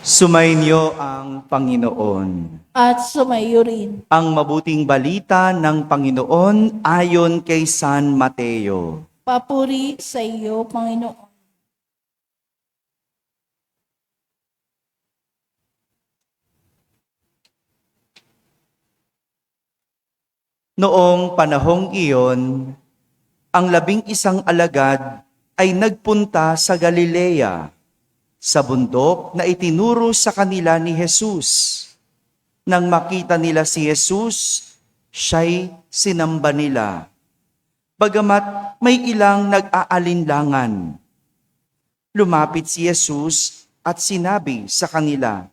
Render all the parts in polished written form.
Sumainyo ang Panginoon. At sumayo rin. Ang mabuting balita ng Panginoon ayon kay San Mateo. Papuri sa iyo, Panginoon. Noong panahong iyon, ang 11 alagad ay nagpunta sa Galilea, sa bundok na itinuro sa kanila ni Jesus. Nang makita nila si Jesus, siya'y sinamba nila. Bagamat may ilang nag-aalinlangan, lumapit si Jesus at sinabi sa kanila,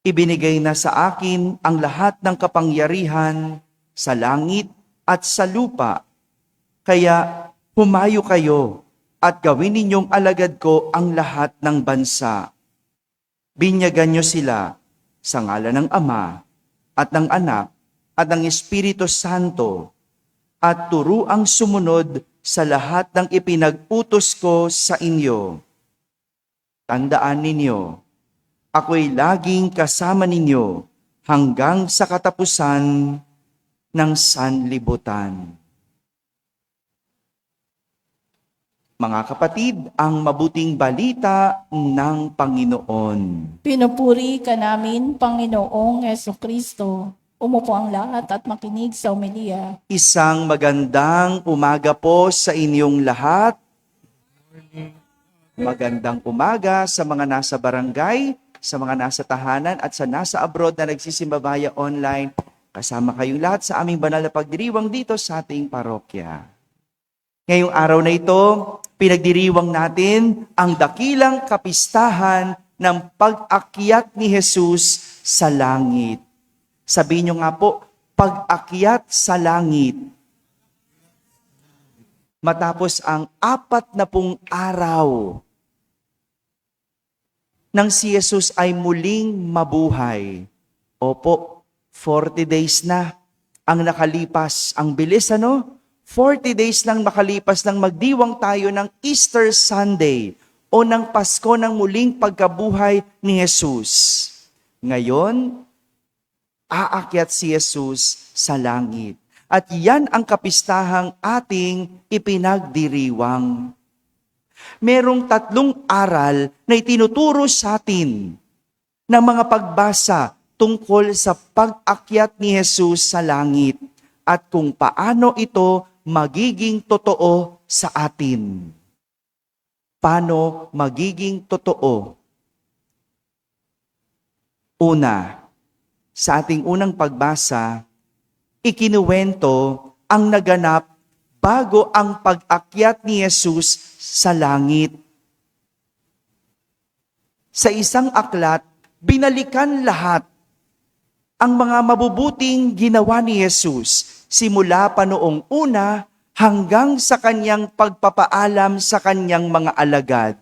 "Ibinigay na sa akin ang lahat ng kapangyarihan sa langit at sa lupa. Kaya humayo kayo at gawin ninyong alagad ko ang lahat ng bansa. Binyagan niyo sila sa ngalan ng Ama at ng Anak at ng Espiritu Santo at turuang sumunod sa lahat ng ipinag-utos ko sa inyo. Tandaan ninyo, ako'y laging kasama ninyo hanggang sa katapusan ng sanlibutan." Mga kapatid, ang mabuting balita ng Panginoon. Pinupuri ka namin, Panginoong Jesucristo. Umupo ang lahat at makinig sa homilia. Isang magandang umaga po sa inyong lahat. Magandang umaga sa mga nasa barangay, sa mga nasa tahanan at sa nasa abroad na nagsisimba via online. Kasama kayong lahat sa aming banal na pagdiriwang dito sa ating parokya. Ngayong araw na ito, pinagdiriwang natin ang dakilang kapistahan ng pag-akyat ni Jesus sa langit. Sabihin nyo nga po, pag-akyat sa langit. Matapos ang 40 araw nang si Jesus ay muling mabuhay. Opo, 40 days na ang nakalipas. Ang bilis, ano? 40 days lang makalipas nang magdiwang tayo ng Easter Sunday o ng Pasko ng muling pagkabuhay ni Jesus. Ngayon, aakyat si Jesus sa langit. At yan ang kapistahang ating ipinagdiriwang. Merong 3 aral na itinuturo sa atin ng mga pagbasa tungkol sa pag-akyat ni Jesus sa langit at kung paano ito magiging totoo sa atin. Paano magiging totoo? Una, sa ating unang pagbasa, ikinuwento ang naganap bago ang pag-akyat ni Jesus sa langit. Sa isang aklat, binalikan lahat ang mga mabubuting ginawa ni Jesus simula pa noong una hanggang sa kanyang pagpapaalam sa kanyang mga alagad.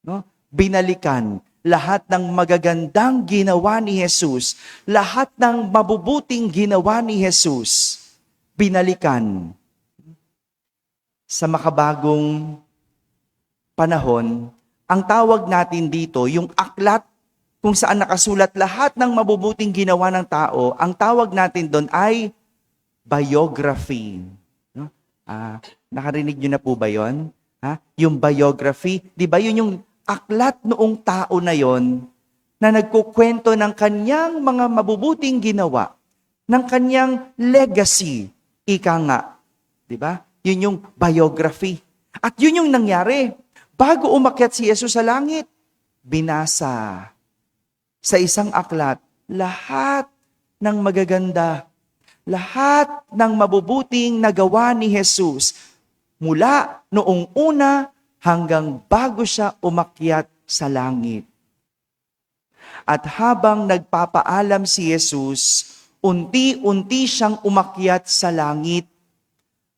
No? Binalikan lahat ng magagandang ginawa ni Jesus, lahat ng mabubuting ginawa ni Jesus. Binalikan. Sa makabagong panahon, ang tawag natin dito, yung aklat kung saan nakasulat lahat ng mabubuting ginawa ng tao, ang tawag natin doon ay biography. No? Nakarinig nyo na po ba yun? Yung biography, di ba yun yung aklat noong tao na yon na nagkukwento ng kanyang mga mabubuting ginawa, ng kanyang legacy, ika nga. Di ba? Yun yung biography. At yun yung nangyari. Bago umakyat si Jesus sa langit, binasa sa isang aklat lahat ng magaganda, lahat ng mabubuting nagawa ni Jesus mula noong una hanggang bago siya umakyat sa langit. At habang nagpapaalam si Jesus, unti-unti siyang umakyat sa langit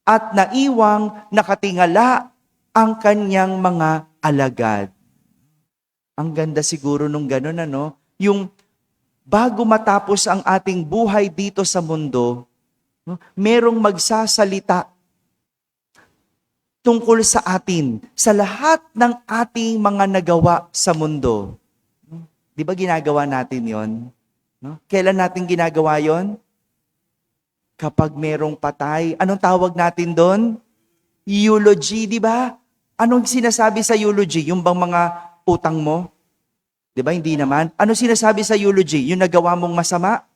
at naiwang nakatingala ang kanyang mga alagad. Ang ganda siguro nung gano'n, ano? Yung bago matapos ang ating buhay dito sa mundo, no, merong magsasalita tungkol sa atin, sa lahat ng ating mga nagawa sa mundo. Di ba ginagawa natin yon? No? Kailan natin ginagawa yon? Kapag merong patay. Anong tawag natin doon? Eulogy, di ba? Anong sinasabi sa eulogy? Yung bang mga utang mo? Di ba? Hindi naman. Anong sinasabi sa eulogy? Yung nagawa mong masama?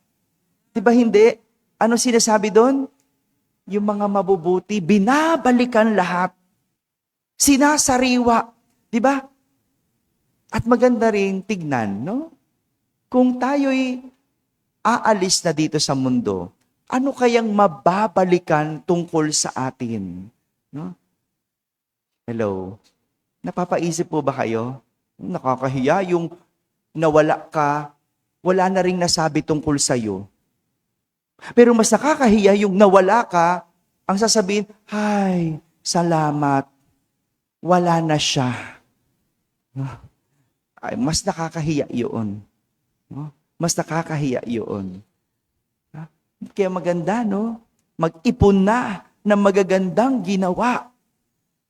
Di ba hindi? Anong sinasabi doon? Yung mga mabubuti, binabalikan lahat. Sinasariwa. Di ba? At maganda rin tignan, no? Kung tayo'y aalis na dito sa mundo, ano kayang mababalikan tungkol sa atin? No? Hello? Napapaisip po ba kayo? Nakakahiya yung nawala ka, wala na ring nasabi tungkol sa'yo. Pero mas nakakahiya yung nawala ka, ang sasabihin, "Ay, salamat, wala na siya." No? Ay, mas nakakahiya yun. No? Mas nakakahiya yun. Ha? Kaya maganda, no? Mag-ipon na ng magagandang ginawa.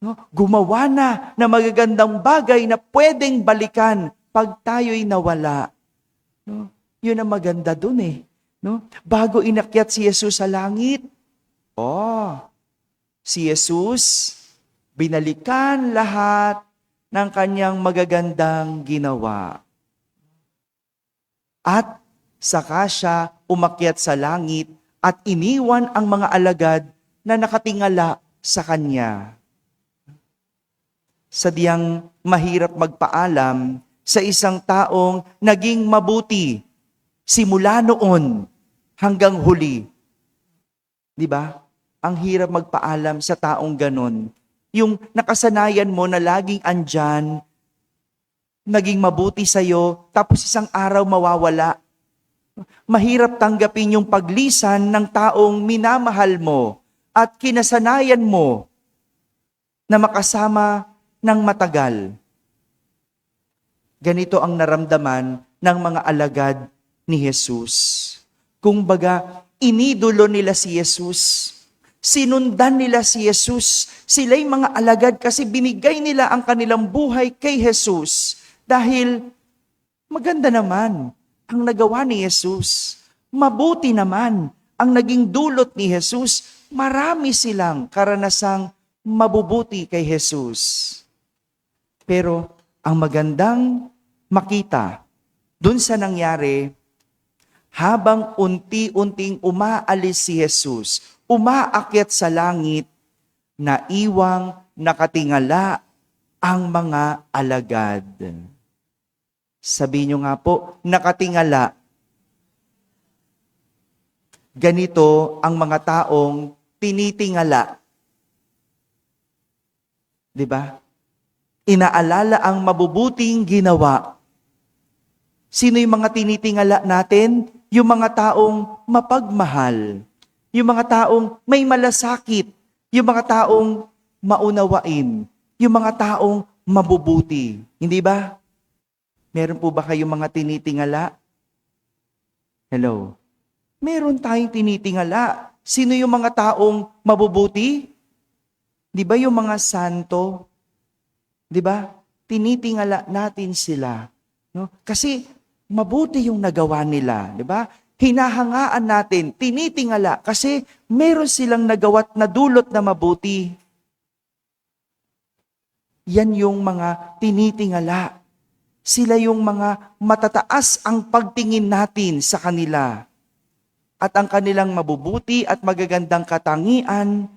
No? Gumawa na ng magagandang bagay na pwedeng balikan pag tayo'y nawala. No? Yun ang maganda dun eh. No? Bago inakyat si Jesus sa langit, si Jesus, binalikan lahat ng kanyang magagandang ginawa. At saka siya umakyat sa langit at iniwan ang mga alagad na nakatingala sa kanya. Sadyang mahirap magpaalam sa isang taong naging mabuti simula noon hanggang huli. Di ba? Ang hirap magpaalam sa taong ganon. Yung nakasanayan mo na laging andyan, naging mabuti sa'yo, tapos isang araw mawawala. Mahirap tanggapin yung paglisan ng taong minamahal mo at kinasanayan mo na makasama ng matagal. Ganito ang naramdaman ng mga alagad ni Jesus. Kumbaga, inidolo nila si Jesus. Sinundan nila si Jesus. Sila'y mga alagad kasi binigay nila ang kanilang buhay kay Jesus. Dahil maganda naman ang nagawa ni Jesus. Mabuti naman ang naging dulot ni Jesus. Marami silang karanasang mabubuti kay Jesus. Pero ang magandang makita dun sa nangyari, habang unti-unting umaalis si Jesus, umaakyat sa langit, naiwang nakatingala ang mga alagad. Sabihin nyo nga po, nakatingala. Ganito ang mga taong tinitingala. Diba? Inaalala ang mabubuting ginawa. Sino yung mga tinitingala natin? Yung mga taong mapagmahal. Yung mga taong may malasakit. Yung mga taong maunawain. Yung mga taong mabubuti. Hindi ba? Meron po ba kayong mga tinitingala? Hello? Meron tayong tinitingala. Sino yung mga taong mabubuti? Di ba yung mga santo? Di ba? Tinitingala natin sila. No? Kasi mabuti yung nagawa nila. Di ba? Hinahangaan natin, tinitingala kasi meron silang nagawat na dulot na mabuti. Yan yung mga tinitingala. Sila yung mga matataas ang pagtingin natin sa kanila. At ang kanilang mabubuti at magagandang katangian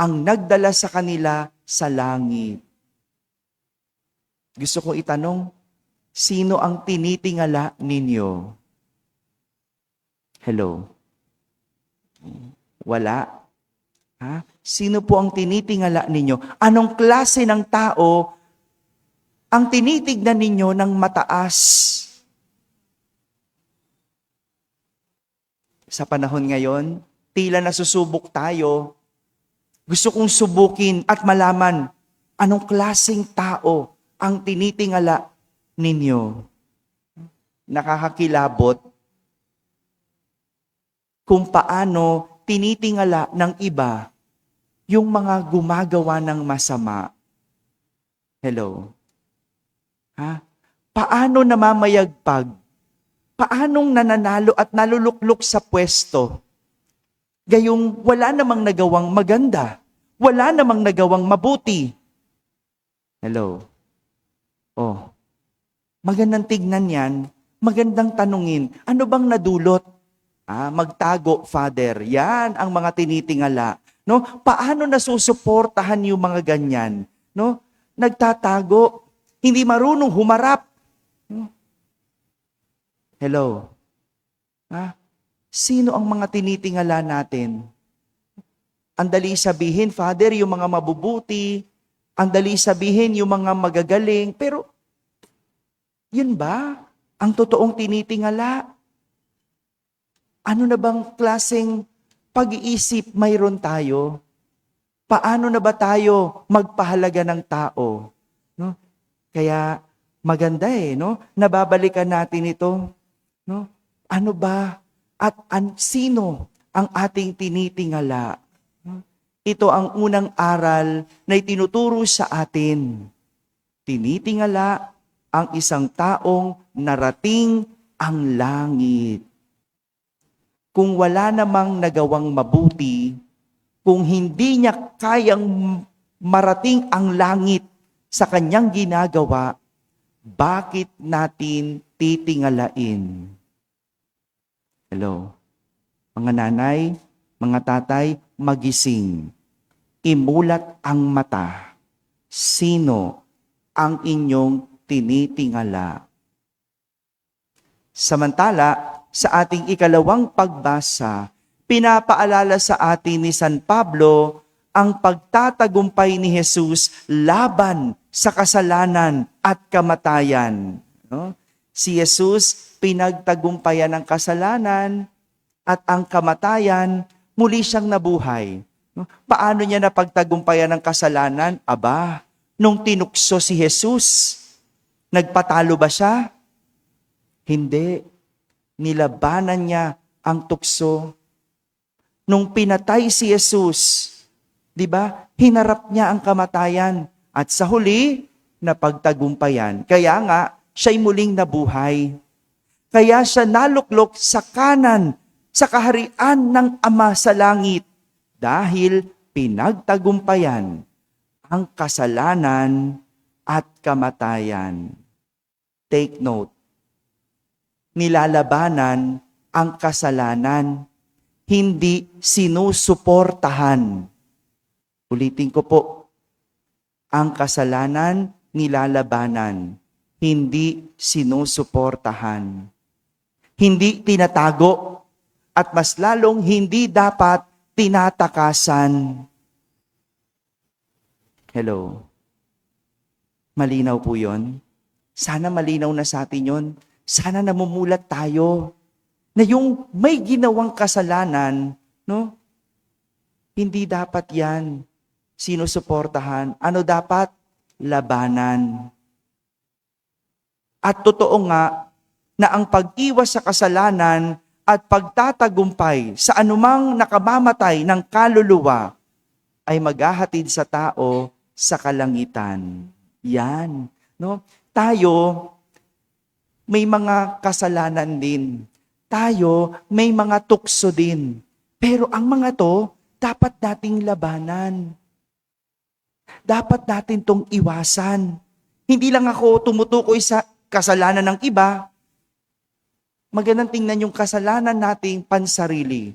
ang nagdala sa kanila sa langit. Gusto ko itanong, sino ang tinitingala ninyo? Hello? Wala? Ha? Sino po ang tinitingala ninyo? Anong klase ng tao ang tinitignan ninyo ng mataas? Sa panahon ngayon, tila nasusubok tayo. Gusto kong subukin at malaman anong klaseng tao ang tinitingala ninyo. Nakakakilabot kung paano tinitingala ng iba yung mga gumagawa ng masama. Hello? Ha? paano namamayagpag, paanong nananalo at naluluklok sa pwesto, gayong wala namang nagawang maganda, wala namang nagawang mabuti. Hello? Oh, magandang tignan yan, magandang tanungin, ano bang nadulot? Magtago, Father. Yan ang mga tinitingala. No? Paano nasusuportahan yung mga ganyan? No? Nagtatago, hindi marunong humarap. Hello? Sino ang mga tinitingala natin? Ang dali sabihin, Father, yung mga mabubuti, ang dali sabihin yung mga magagaling, pero yun ba ang totoong tinitingala? Ano na bang klaseng pag-iisip mayroon tayo? Paano na ba tayo magpahalaga ng tao? No? Kaya maganda no? Nababalikan natin ito. No? Ano ba at sino ang ating tinitingala? No? Ito ang unang aral na itinuturo sa atin. Tinitingala ang isang taong narating ang langit. Kung wala namang nagawang mabuti, kung hindi niya kayang marating ang langit sa kanyang ginagawa, bakit natin titingalain? Hello? Mga nanay, mga tatay, magising. Imulat ang mata. Sino ang inyong tinitingala? Samantala, sa ating ikalawang pagbasa, pinapaalala sa atin ni San Pablo ang pagtatagumpay ni Jesus laban sa kasalanan at kamatayan. No? Si Jesus pinagtagumpayan ang kasalanan at ang kamatayan, muli siyang nabuhay. No? Paano niya napagtagumpayan ang kasalanan? Nung tinukso si Jesus, nagpatalo ba siya? Hindi. Nilabanan niya ang tukso. Nung pinatay si Jesus, di ba? Hinarap niya ang kamatayan at sa huli, napagtagumpayan. Kaya nga, siya'y muling nabuhay. Kaya siya naluklok sa kanan, sa kaharian ng Ama sa langit dahil pinagtagumpayan ang kasalanan at kamatayan. Take note. Nilalabanan ang kasalanan, hindi sinusuportahan. Ulitin ko po, ang kasalanan nilalabanan, hindi sinusuportahan. Hindi tinatago at mas lalong hindi dapat tinatakasan. Hello? Malinaw po yun? Sana malinaw na sa atin yun. Sana namumulat tayo na yung may ginawang kasalanan, no? Hindi dapat yan sinusuportahan. Ano dapat? Labanan. At totoo nga na ang pag-iwas sa kasalanan at pagtatagumpay sa anumang nakamamatay ng kaluluwa ay maghahatid sa tao sa kalangitan. Yan, no? Tayo may mga kasalanan din. Tayo may mga tukso din. Pero ang mga to, dapat nating labanan. Dapat natin tong iwasan. Hindi lang ako tumutukoy sa kasalanan ng iba. Magandang tingnan yung kasalanan nating pansarili.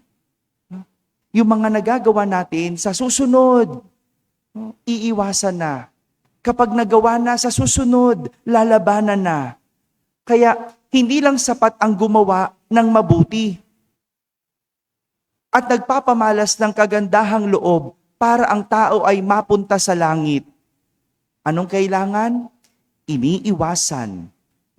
Yung mga nagagawa natin sa susunod, iiwasan na. Kapag nagawa na sa susunod, lalabanan na. Kaya hindi lang sapat ang gumawa ng mabuti at nagpapamalas ng kagandahang loob para ang tao ay mapunta sa langit. Anong kailangan? Iniiwasan,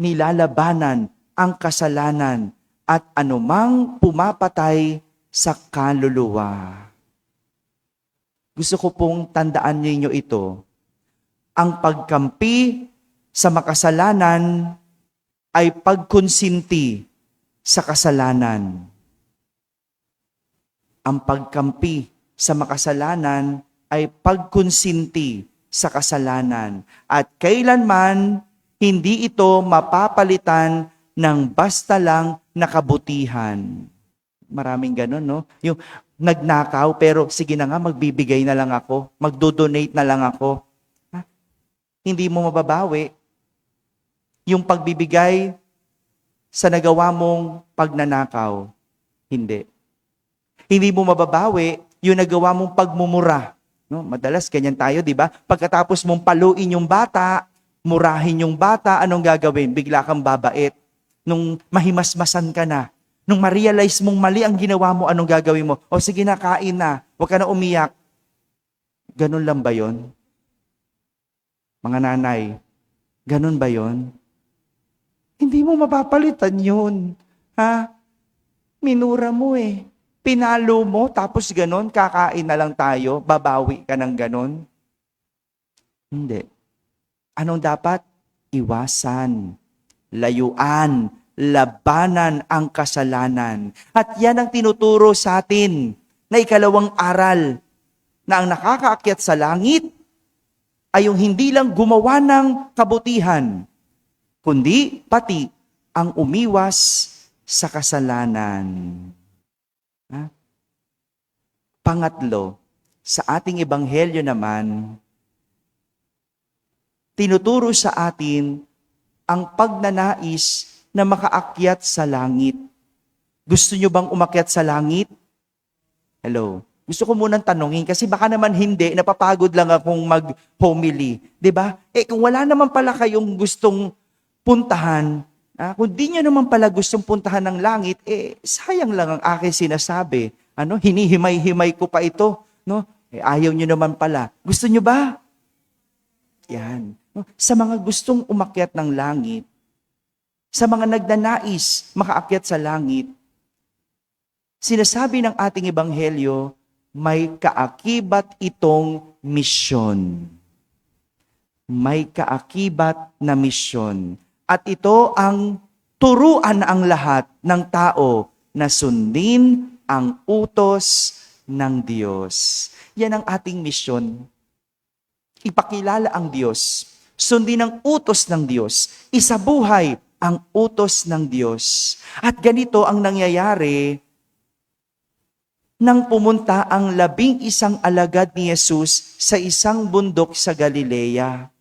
nilalabanan ang kasalanan at anumang pumapatay sa kaluluwa. Gusto ko pong tandaan ninyo ito. Ang pagkampi sa makasalanan ay pagkonsinti sa kasalanan. Ang pagkampi sa makasalanan ay pagkonsinti sa kasalanan. At kailanman Hindi ito mapapalitan ng basta lang na kabutihan. Maraming ganun, no? Yung nagnakaw, pero sige na nga, magbibigay na lang ako. Magdo-donate na lang ako. Ha? Hindi mo mababawi yung pagbibigay sa nagawa mong pagnanakaw. Hindi. Hindi mo mababawi yung nagawa mong pagmumura. No? Madalas ganyan tayo, di ba? Pagkatapos mong paluin yung bata, murahin yung bata, anong gagawin? Bigla kang babait. Nung mahimasmasan ka na, nung ma-realize mong mali ang ginawa mo, anong gagawin mo? O sige na, kain na. Huwag ka na umiyak. Ganun lang ba yon? Mga nanay, ganun ba yon? Hindi mo mapapalitan yun. Ha? Minura mo eh. Pinalo mo, tapos ganun, kakain na lang tayo, babawi ka ng ganun. Hindi. Anong dapat? Iwasan, layuan, labanan ang kasalanan. At yan ang tinuturo sa atin na ikalawang aral na ang nakakaakyat sa langit ay yung hindi lang gumawa ng kabutihan, kundi pati ang umiwas sa kasalanan. Ha? Pangatlo, sa ating ebanghelyo naman, tinuturo sa atin ang pagnanais na makaakyat sa langit. Gusto nyo bang umakyat sa langit? Hello. Gusto ko munang tanungin kasi baka naman hindi, napapagod lang akong mag-homily. 'Di ba? Kung wala naman pala kayong gustong puntahan, kung di nyo naman pala gustong puntahan ng langit, sayang lang ang aking sinasabi. Hinihimay-himay ko pa ito. No? Ayaw nyo naman pala. Gusto nyo ba? Yan. No? Sa mga gustong umakyat ng langit, sa mga nagnanais makaakyat sa langit, sinasabi ng ating ebanghelyo, may kaakibat itong misyon. May kaakibat na misyon. At ito ang turuan ang lahat ng tao na sundin ang utos ng Diyos. Yan ang ating misyon. Ipakilala ang Diyos. Sundin ang utos ng Diyos. Isabuhay ang utos ng Diyos. At ganito ang nangyayari nang pumunta ang 11 alagad ni Jesus sa isang bundok sa Galilea.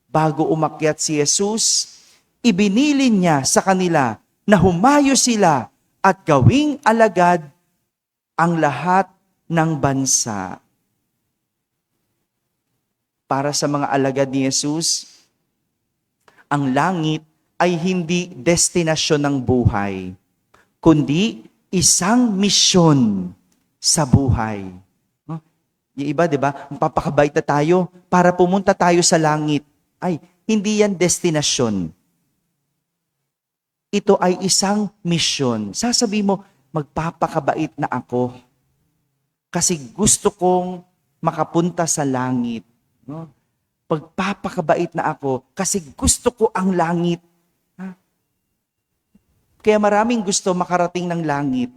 Bago umakyat si Jesus, ibinilin niya sa kanila na humayo sila at gawing alagad ang lahat ng bansa. Para sa mga alagad ni Jesus, ang langit ay hindi destinasyon ng buhay, kundi isang misyon sa buhay. Yung iba, di ba? Papakabait na tayo para pumunta tayo sa langit. Ay, hindi yan destinasyon. Ito ay isang misyon. Sasabihin mo, magpapakabait na ako kasi gusto kong makapunta sa langit. No? Magpapakabait na ako kasi gusto ko ang langit. Kaya maraming gusto makarating ng langit,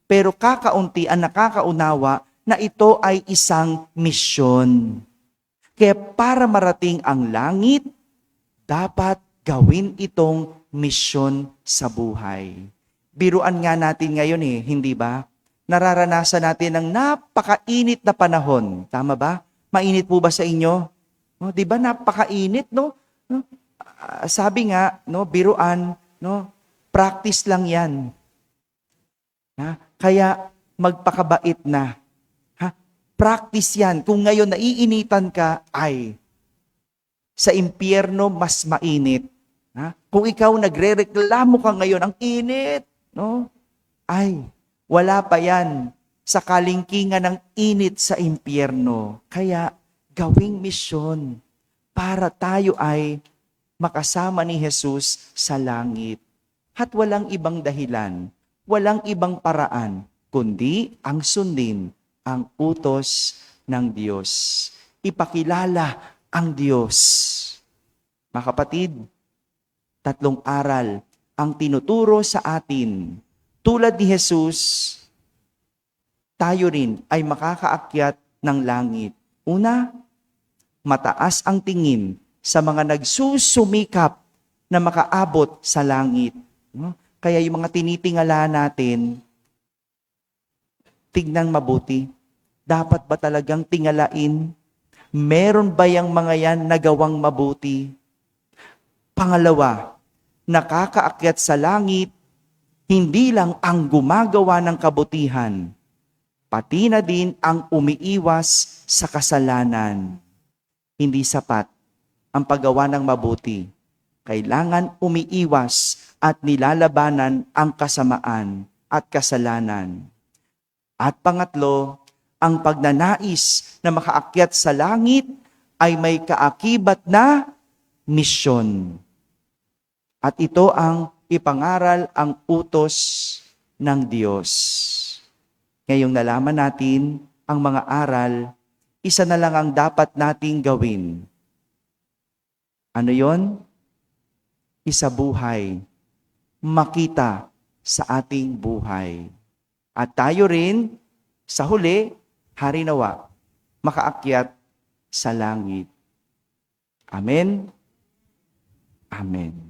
pero kakaunti ang nakakaunawa na ito ay isang misyon. Kaya para marating ang langit, dapat gawin itong misyon sa buhay. Biruan nga natin ngayon hindi ba? Nararanasan natin ng napakainit na panahon. Tama ba? Mainit po ba sa inyo? No, 'di ba napakainit, no? Sabi nga, no, biruan, no, practice lang 'yan. Kaya magpakabait na. Practice 'yan. Kung ngayon naiinitan ka, ay sa impyerno mas mainit. Kung ikaw nagrereklamo ka ngayon, ang init, no? Ay, wala pa 'yan sa kalingkingan ng init sa impyerno. Kaya gawing misyon para tayo ay makasama ni Jesus sa langit. At walang ibang dahilan, walang ibang paraan, kundi ang sundin ang utos ng Diyos. Ipakilala ang Diyos. Mga kapatid, 3 aral ang tinuturo sa atin. Tulad ni Jesus, tayo rin ay makakaakyat ng langit. Una, mataas ang tingin sa mga nagsusumikap na makaabot sa langit. No? Kaya yung mga tinitingala natin, tignan mabuti. Dapat ba talagang tingalain? Meron ba yung mga yan nagawang mabuti? Pangalawa, nakakaakyat sa langit, hindi lang ang gumagawa ng kabutihan, pati na din ang umiiwas sa kasalanan. Hindi sapat ang paggawa ng mabuti. Kailangan umiiwas at nilalabanan ang kasamaan at kasalanan. At pangatlo, ang pagnanais na makaakyat sa langit ay may kaakibat na misyon. At ito ang ipangaral ang utos ng Diyos. Ngayong nalaman natin ang mga aral, isa na lang ang dapat nating gawin. Ano yon? Isabuhay, makita sa ating buhay. At tayo rin, sa huli, harinawa, makaakyat sa langit. Amen? Amen.